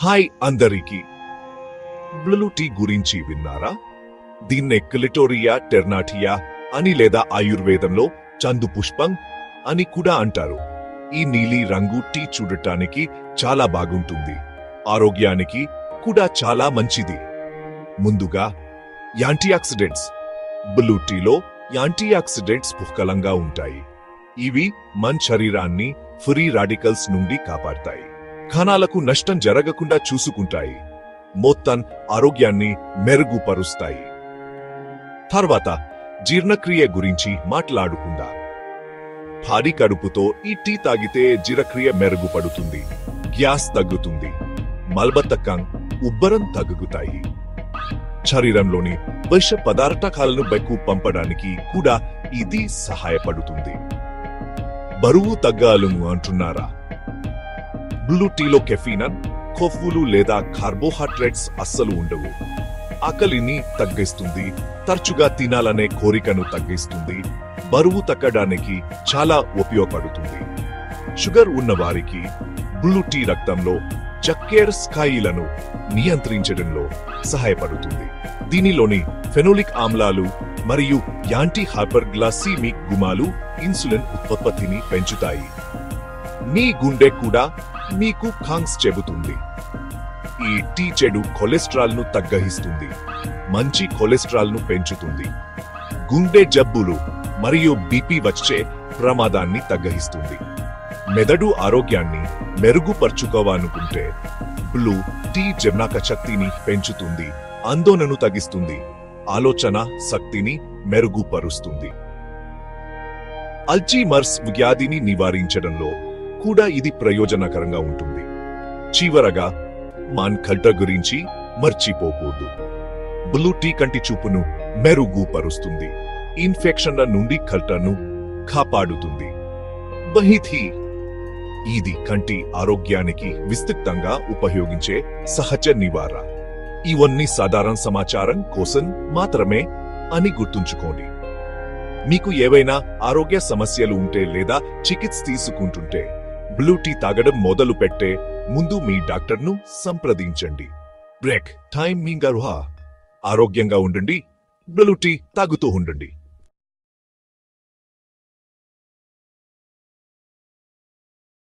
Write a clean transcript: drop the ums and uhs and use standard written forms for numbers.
Hi అందరికీ. Blue tea గురించి విన్నారా? దీన్నే క్లిటోరియా టెర్నాటియా అని లేదా ఆయుర్వేదంలో చందు పుష్పం అని కూడా అంటారు. ఈ నీలి రంగు టీ చూడటానికి చాలా బాగుంటుంది, ఆరోగ్యానికి కూడా చాలా మంచిది. ముందుగా యాంటీఆక్సిడెంట్స్. బ్లూ టీలో యాంటీఆక్సిడెంట్స్ పుష్కలంగా ఉంటాయి. ఇవి మన శరీరాన్ని ఫ్రీ రాడికల్స్ నుండి కాపాడతాయి, కణాలకు నష్టం జరగకుండా చూసుకుంటాయి, మొత్తం ఆరోగ్యాన్ని మెరుగుపరుస్తాయి. తర్వాత జీర్ణక్రియ గురించి మాట్లాడుకుందాం. భారీ కడుపుతో ఈ టీ తాగితే జీర్ణక్రియ మెరుగుపడుతుంది, గ్యాస్ తగ్గుతుంది, మలబద్ధకం, ఉబ్బరం తగ్గుతాయి. శరీరంలోని విష పదార్థాలను బయటకు పంపడానికి కూడా ఇది సహాయపడుతుంది. బరువు తగ్గాలను అంటున్నారా? బ్లూ టీలో కెఫీన్, కొవ్వులు లేదా కార్బోహైడ్రేట్స్ అస్సలు ఉండవు. ఆకలిని తగ్గిస్తుంది, తరచుగా తినాలనే కోరికను తగ్గిస్తుంది, బరువు తగ్గడానికి చాలా ఉపయోగపడుతుంది. షుగర్ ఉన్నవారికి బ్లూ టీ రక్తంలో చక్కెర స్థాయిలను నియంత్రించడంలో సహాయపడుతుంది. దీనిలోని ఫెనోలిక్ ఆమ్లాలు మరియు యాంటీ హైపర్గ్లైసెమిక్ గుణాలు ఇన్సులిన్ ఉత్పత్తిని పెంచుతాయి. మీ గుండె కూడా మీకు కాంగ్స్ చెబుతుంది. ఈ టీ చెడు కొలెస్ట్రాల్ ను తగ్గిస్తుంది, మంచి కొలెస్ట్రాల్ ను పెంచుతుంది, గుండె జబ్బులు మరియు బీపీ వచ్చే ప్రమాదాన్ని తగ్గిస్తుంది. మెదడు ఆరోగ్యాన్ని మెరుగుపరుచుకోవాలనుకుంటే బ్లూ టీ జీర్ణక శక్తిని పెంచుతుంది, ఆందోళనను తగ్గిస్తుంది, ఆలోచన శక్తిని మెరుగుపరుస్తుంది. అల్జీమర్స్ వ్యాధిని నివారించడంలో కూడా ఇది ప్రయోజనకరంగా ఉంటుంది. చివరగా మన కల్ట గురించి మర్చిపోకూడదు. బ్లూ టీ కంటి చూపును మెరుగుపరుస్తుంది, ఇన్ఫెక్షన్ల నుండి కల్టను కాపాడుతుంది. బహిథి ఇది కంటి ఆరోగ్యానికి విస్తృతంగా ఉపయోగించే సహజ నివారణ. ఇవన్నీ సాధారణ సమాచారం కోసం మాత్రమే అని గుర్తుంచుకోండి. మీకు ఏవైనా ఆరోగ్య సమస్యలు ఉంటే లేదా చికిత్స తీసుకుంటుంటే బ్లూ టీ తాగడం మొదలు పెట్టే ముందు మీ డాక్టర్ను సంప్రదించండి. బ్రేక్ టైం మీ ఆరోగ్యంగా ఉండండి, బ్లూ టీ తాగుతూ ఉండండి.